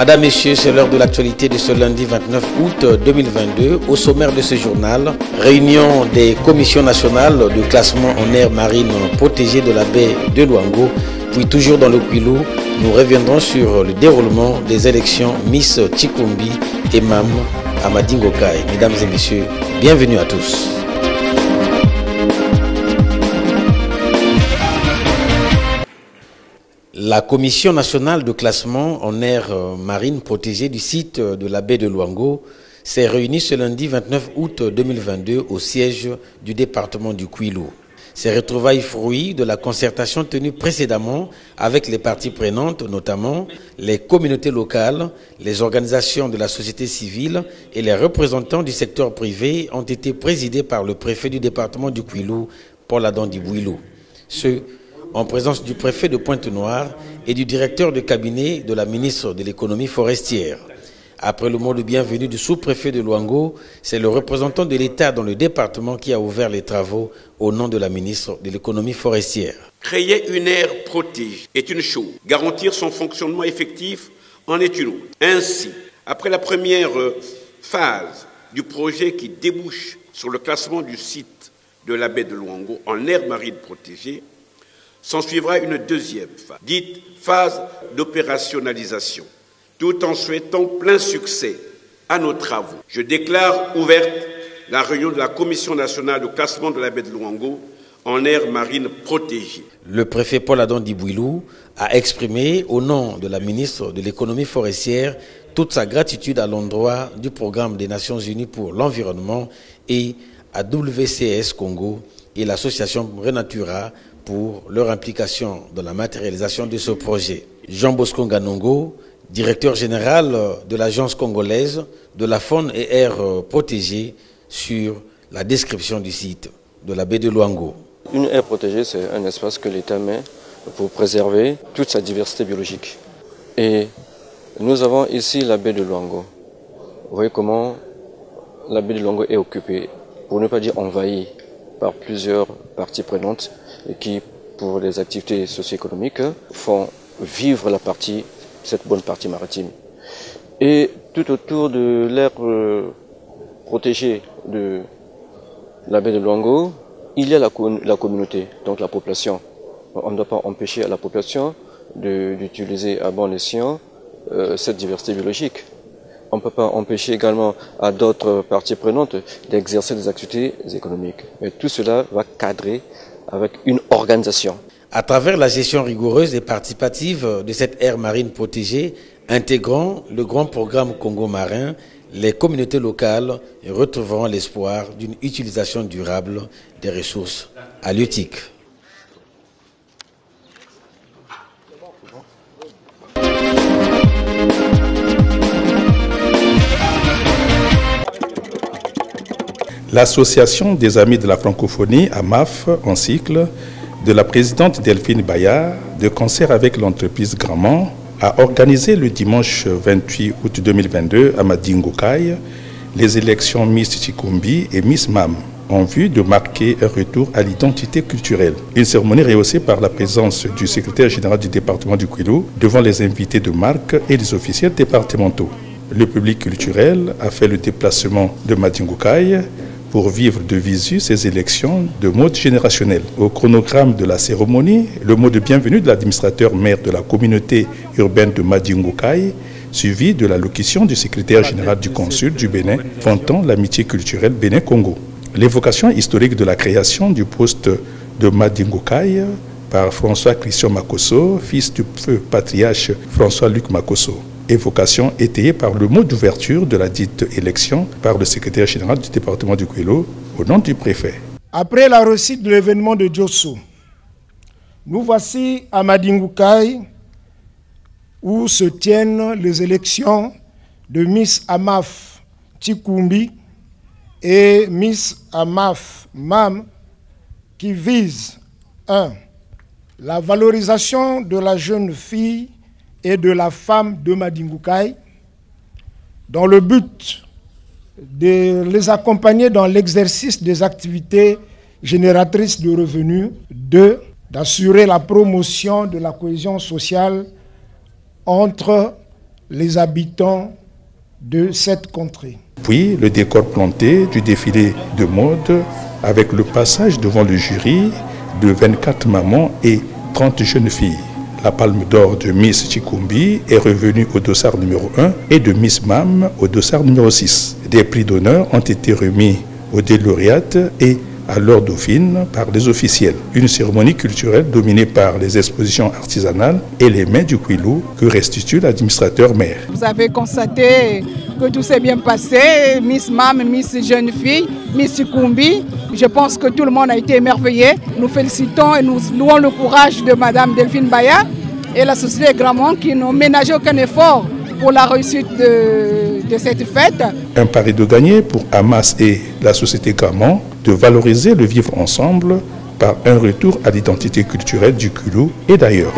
Madame, Messieurs, c'est l'heure de l'actualité de ce lundi 29 août 2022. Au sommaire de ce journal, réunion des commissions nationales de classement en aire marine protégée de la baie de Luango. Puis toujours dans le Kwilu, nous reviendrons sur le déroulement des élections Miss Tshikumbi et Mam à Madingokai. Mesdames et messieurs, bienvenue à tous. La Commission nationale de classement en aire marine protégée du site de la baie de Luango s'est réunie ce lundi 29 août 2022 au siège du département du Kwilu. Ces retrouvailles fruits de la concertation tenue précédemment avec les parties prenantes, notamment les communautés locales, les organisations de la société civile et les représentants du secteur privé ont été présidés par le préfet du département du Kwilu, Paul Adam Dibouilou. En présence du préfet de Pointe-Noire et du directeur de cabinet de la ministre de l'économie forestière. Après le mot de bienvenue du sous-préfet de Luango, c'est le représentant de l'État dans le département qui a ouvert les travaux au nom de la ministre de l'économie forestière. Créer une aire protégée est une chose, garantir son fonctionnement effectif en est une autre. Ainsi, après la première phase du projet qui débouche sur le classement du site de la baie de Luango en aire marine protégée, s'en suivra une deuxième phase, dite phase d'opérationnalisation, tout en souhaitant plein succès à nos travaux. Je déclare ouverte la réunion de la Commission nationale de classement de la baie de Luango en aire marine protégée. Le préfet Paul Adam Dibouilou a exprimé au nom de la ministre de l'économie forestière toute sa gratitude à l'endroit du programme des Nations Unies pour l'environnement et à WCS Congo et l'association Renatura pour leur implication dans la matérialisation de ce projet. Jean Bosco Nganongo, directeur général de l'Agence congolaise de la faune et air protégée, sur la description du site de la baie de Luango. Une aire protégée, c'est un espace que l'État met pour préserver toute sa diversité biologique. Et nous avons ici la baie de Luango. Vous voyez comment la baie de Luango est occupée, pour ne pas dire envahie, par plusieurs parties prenantes et qui, pour les activités socio-économiques, font vivre cette bonne partie maritime. Et tout autour de l'aire protégée de la baie de Luango, il y a la communauté, donc la population. On ne doit pas empêcher à la population d'utiliser à bon escient cette diversité biologique. On ne peut pas empêcher également à d'autres parties prenantes d'exercer des activités économiques. Mais tout cela va cadrer avec une organisation. À travers la gestion rigoureuse et participative de cette aire marine protégée, intégrant le grand programme Congo marin, les communautés locales retrouveront l'espoir d'une utilisation durable des ressources halieutiques. L'Association des Amis de la Francophonie, AMAF, en cycle, de la présidente Delphine Bayard, de concert avec l'entreprise Grandman, a organisé le dimanche 28 août 2022 à Madingokai les élections Miss Tshikumbi et Miss Mam, en vue de marquer un retour à l'identité culturelle. Une cérémonie rehaussée par la présence du secrétaire général du département du Kwilu devant les invités de marque et les officiels départementaux. Le public culturel a fait le déplacement de Madingokai pour vivre de visu ces élections de mode générationnel. Au chronogramme de la cérémonie, le mot de bienvenue de l'administrateur maire de la communauté urbaine de Madingokai, suivi de l'allocution du secrétaire général du consul du Bénin, vantant l'amitié culturelle Bénin-Congo. L'évocation historique de la création du poste de Madingokai par François-Christian Makosso, fils du feu patriarche François-Luc Makosso. Évocation étayée par le mot d'ouverture de la dite élection par le secrétaire général du département du Kwilu au nom du préfet. Après la réussite de l'événement de Djosso, nous voici à Madingokai où se tiennent les élections de Miss Amaf Tshikumbi et Miss Amaf Mam qui visent 1. La valorisation de la jeune fille et de la femme de Madingokai dans le but de les accompagner dans l'exercice des activités génératrices de revenus. 2. D'assurer la promotion de la cohésion sociale entre les habitants de cette contrée. Puis le décor planté du défilé de mode avec le passage devant le jury de 24 mamans et 30 jeunes filles. La palme d'or de Miss Chikumbi est revenue au dossard numéro 1 et de Miss Mam au dossard numéro 6. Des prix d'honneur ont été remis aux deux lauréates et à leur dauphine par les officiels. Une cérémonie culturelle dominée par les expositions artisanales et les mets du Kwilu que restitue l'administrateur maire. Vous avez constaté que tout s'est bien passé, Miss Mam, Miss Jeune Fille, Miss Chikumbi. Je pense que tout le monde a été émerveillé. Nous félicitons et nous louons le courage de Madame Delphine Baya et la société Gramont qui n'ont ménagé aucun effort pour la réussite de cette fête. Un pari de gagner pour Hamas et la société Gramont de valoriser le vivre ensemble par un retour à l'identité culturelle du Kwilu et d'ailleurs.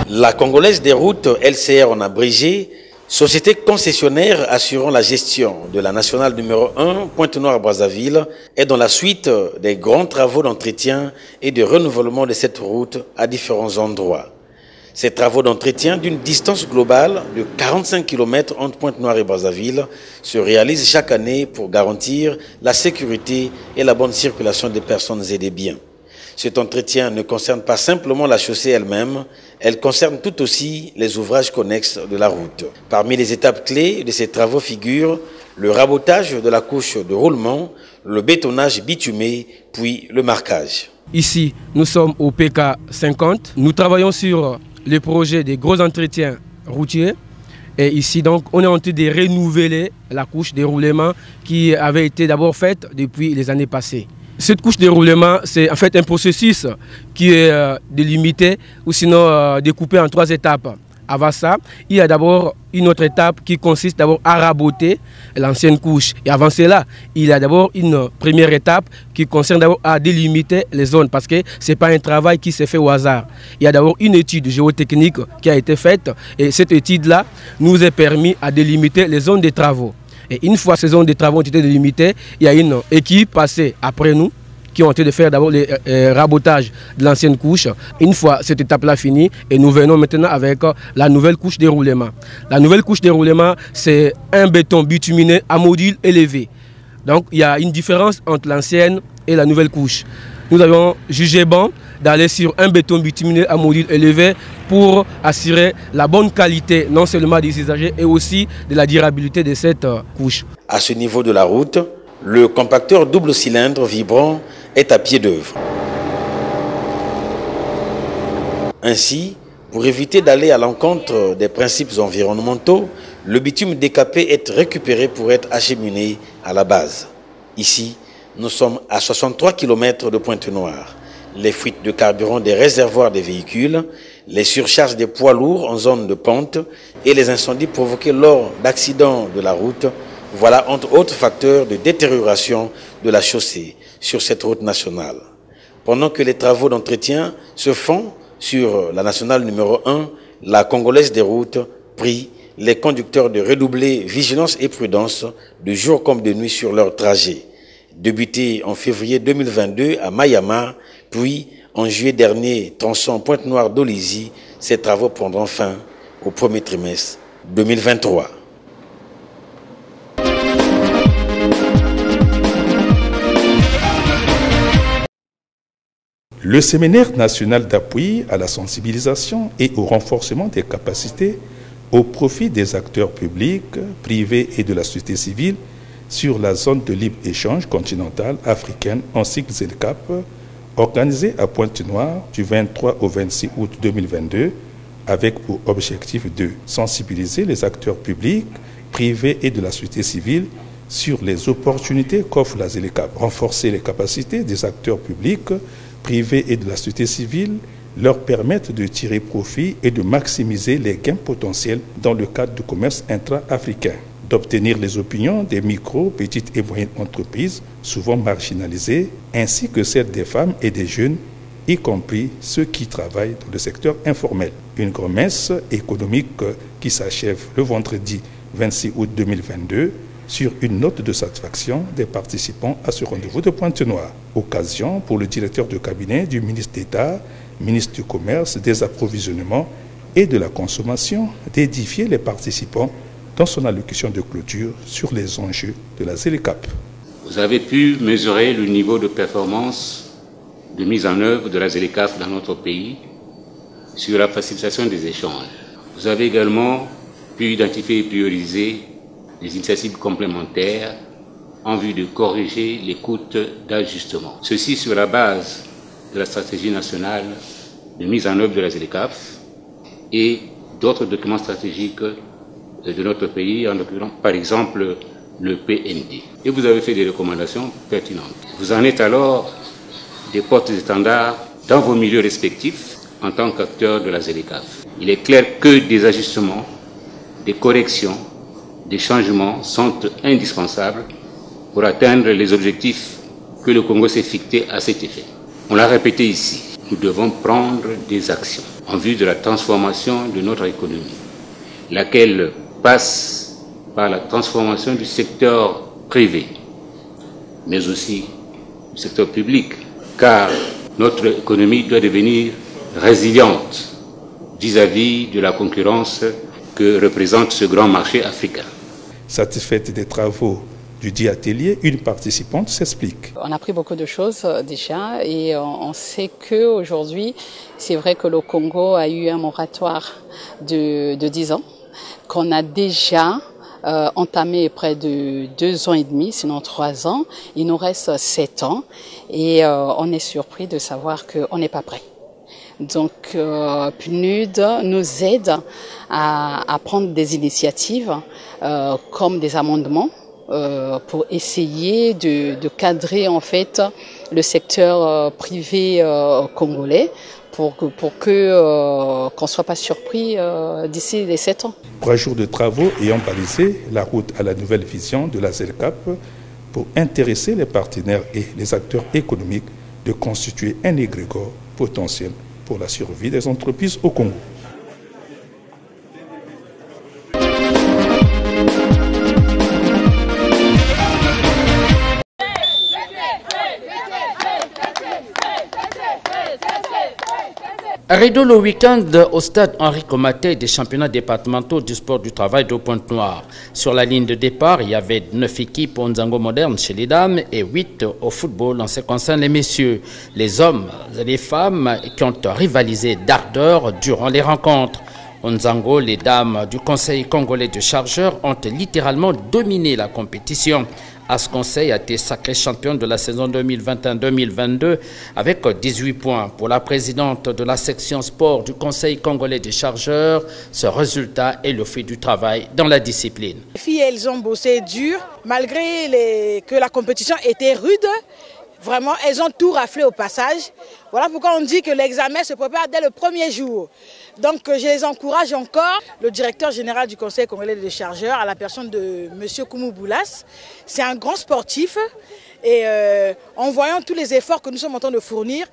La Congolaise des routes, LCR en abrégé, société concessionnaire assurant la gestion de la nationale numéro 1, Pointe-Noire-Brazzaville, est dans la suite des grands travaux d'entretien et de renouvellement de cette route à différents endroits. Ces travaux d'entretien d'une distance globale de 45 km entre Pointe-Noire et Brazzaville se réalisent chaque année pour garantir la sécurité et la bonne circulation des personnes et des biens. Cet entretien ne concerne pas simplement la chaussée elle-même, elle concerne tout aussi les ouvrages connexes de la route. Parmi les étapes clés de ces travaux figurent le rabotage de la couche de roulement, le bétonnage bitumé, puis le marquage. Ici, nous sommes au PK 50. Nous travaillons sur le projet des gros entretiens routiers. Et ici, donc, on est en train de renouveler la couche de roulement qui avait été d'abord faite depuis les années passées. Cette couche de roulement, c'est en fait un processus qui est délimité ou sinon découpé en 3 étapes. Avant ça, il y a d'abord une autre étape qui consiste d'abord à raboter l'ancienne couche. Et avant cela, il y a d'abord une première étape qui concerne d'abord à délimiter les zones parce que ce n'est pas un travail qui s'est fait au hasard. Il y a d'abord une étude géotechnique qui a été faite et cette étude-là nous a permis à délimiter les zones de travaux. Et une fois ces zones de travaux ont été délimitées, il y a une équipe passée après nous qui ont été de faire d'abord le rabotage de l'ancienne couche. Une fois cette étape-là finie, et nous venons maintenant avec la nouvelle couche de roulement. La nouvelle couche de roulement, c'est un béton bituminé à module élevé. Donc il y a une différence entre l'ancienne et la nouvelle couche. Nous avons jugé bon d'aller sur un béton bituminé à module élevé pour assurer la bonne qualité non seulement des usagers et aussi de la durabilité de cette couche. À ce niveau de la route, le compacteur double cylindre vibrant est à pied d'œuvre. Ainsi, pour éviter d'aller à l'encontre des principes environnementaux, le bitume décapé est récupéré pour être acheminé à la base. Ici, nous sommes à 63 km de Pointe-Noire. Les fuites de carburant des réservoirs des véhicules, les surcharges des poids lourds en zone de pente et les incendies provoqués lors d'accidents de la route, voilà entre autres facteurs de détérioration de la chaussée sur cette route nationale. Pendant que les travaux d'entretien se font sur la nationale numéro 1, la Congolaise des routes prie les conducteurs de redoubler vigilance et prudence de jour comme de nuit sur leur trajet. Débuté en février 2022 à Mayama, puis en juillet dernier, tronçon Pointe-Noire d'Olizy, ces travaux prendront fin au premier trimestre 2023. Le séminaire national d'appui à la sensibilisation et au renforcement des capacités au profit des acteurs publics, privés et de la société civile sur la zone de libre-échange continentale africaine en cycle ZELCAP, organisé à Pointe-Noire du 23 au 26 août 2022, avec pour objectif de sensibiliser les acteurs publics, privés et de la société civile sur les opportunités qu'offre la ZELCAP, renforcer les capacités des acteurs publics, privés et de la société civile, leur permettre de tirer profit et de maximiser les gains potentiels dans le cadre du commerce intra-africain, d'obtenir les opinions des micro, petites et moyennes entreprises, souvent marginalisées, ainsi que celles des femmes et des jeunes, y compris ceux qui travaillent dans le secteur informel. Une grand-messe économique qui s'achève le vendredi 26 août 2022 sur une note de satisfaction des participants à ce rendez-vous de Pointe-Noire. Occasion pour le directeur de cabinet du ministre d'État, ministre du Commerce, des Approvisionnements et de la Consommation d'édifier les participants dans son allocution de clôture sur les enjeux de la ZLECAf. Vous avez pu mesurer le niveau de performance de mise en œuvre de la ZLECAf dans notre pays sur la facilitation des échanges. Vous avez également pu identifier et prioriser des initiatives complémentaires en vue de corriger les coûts d'ajustement. Ceci sur la base de la stratégie nationale de mise en œuvre de la ZLECAf et d'autres documents stratégiques de notre pays, en l'occurrence par exemple le PND. Et vous avez fait des recommandations pertinentes. Vous en êtes alors des porte-étendards dans vos milieux respectifs en tant qu'acteurs de la ZLECAf. Il est clair que des ajustements, des corrections, des changements sont indispensables pour atteindre les objectifs que le Congo s'est fixés à cet effet. On l'a répété ici, nous devons prendre des actions en vue de la transformation de notre économie, laquelle passe par la transformation du secteur privé, mais aussi du secteur public, car notre économie doit devenir résiliente vis-à-vis de la concurrence que représente ce grand marché africain. Satisfaite des travaux du dit atelier, une participante s'explique. On a appris beaucoup de choses déjà et on sait qu'aujourd'hui, c'est vrai que le Congo a eu un moratoire de 10 ans, qu'on a déjà entamé près de 2 ans et demi, sinon 3 ans. Il nous reste 7 ans et on est surpris de savoir qu'on n'est pas prêt. Donc PNUD nous aide à prendre des initiatives comme des amendements pour essayer de cadrer en fait le secteur privé congolais pour qu'on soit pas surpris d'ici les 7 ans. 3 jours de travaux ayant balisé la route à la nouvelle vision de la ZLECAf pour intéresser les partenaires et les acteurs économiques de constituer un égrégore potentiel pour la survie des entreprises au Congo. Rideau le week-end au stade Henri Comaté des championnats départementaux du sport du travail de Pointe-Noire. Sur la ligne de départ, il y avait 9 équipes au Nzango moderne chez les dames et 8 au football en ce qui concerne les messieurs. Les hommes et les femmes qui ont rivalisé d'ardeur durant les rencontres. Au Nzango, les dames du Conseil congolais de chargeurs ont littéralement dominé la compétition. As Conseil a été sacré champion de la saison 2021-2022 avec 18 points. Pour la présidente de la section sport du Conseil congolais des chargeurs, ce résultat est le fruit du travail dans la discipline. Les filles, elles ont bossé dur, malgré que la compétition était rude. Vraiment, elles ont tout raflé au passage. Voilà pourquoi on dit que l'examen se prépare dès le premier jour. Donc je les encourage encore. Le directeur général du Conseil congolais des chargeurs, à la personne de M. Koumou Boulas, c'est un grand sportif. Et en voyant tous les efforts que nous sommes en train de fournir,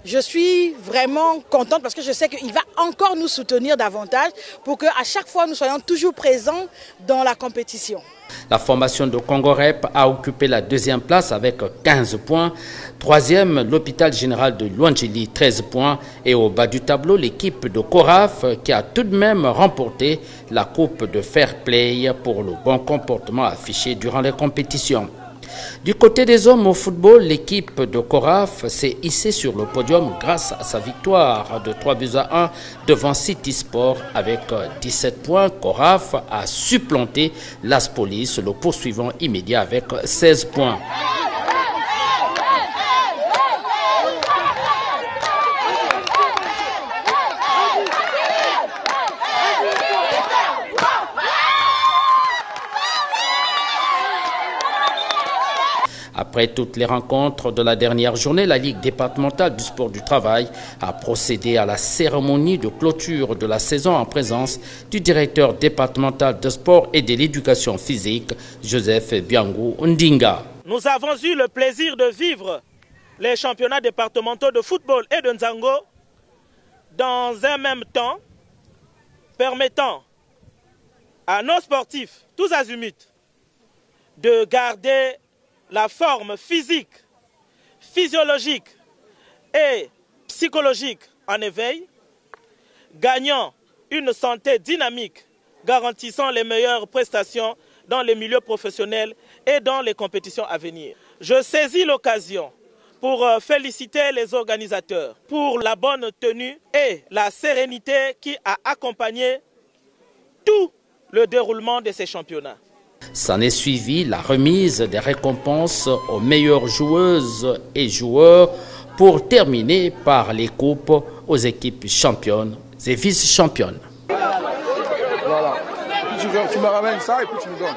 je suis vraiment contente parce que je sais qu'il va encore nous soutenir davantage pour qu'à chaque fois nous soyons toujours présents dans la compétition. La formation de Congo Rep a occupé la 2e place avec 15 points. 3e, l'hôpital général de Luangeli, 13 points. Et au bas du tableau, l'équipe de Coraf qui a tout de même remporté la coupe de Fair Play pour le bon comportement affiché durant les compétitions. Du côté des hommes au football, l'équipe de Coraf s'est hissée sur le podium grâce à sa victoire de 3-1 devant City Sport avec 17 points. Coraf a supplanté l'As Police, le poursuivant immédiat avec 16 points. Après toutes les rencontres de la dernière journée, la Ligue départementale du sport du travail a procédé à la cérémonie de clôture de la saison en présence du directeur départemental de sport et de l'éducation physique, Joseph Biangou Ndinga. Nous avons eu le plaisir de vivre les championnats départementaux de football et de Nzango dans un même temps, permettant à nos sportifs, tous azimuts, de garder la forme physique, physiologique et psychologique en éveil, gagnant une santé dynamique, garantissant les meilleures prestations dans les milieux professionnels et dans les compétitions à venir. Je saisis l'occasion pour féliciter les organisateurs pour la bonne tenue et la sérénité qui a accompagné tout le déroulement de ces championnats. S'en est suivi la remise des récompenses aux meilleures joueuses et joueurs pour terminer par les coupes aux équipes championnes et vice-championnes. Voilà. Tu me ramènes ça et puis tu me donnes.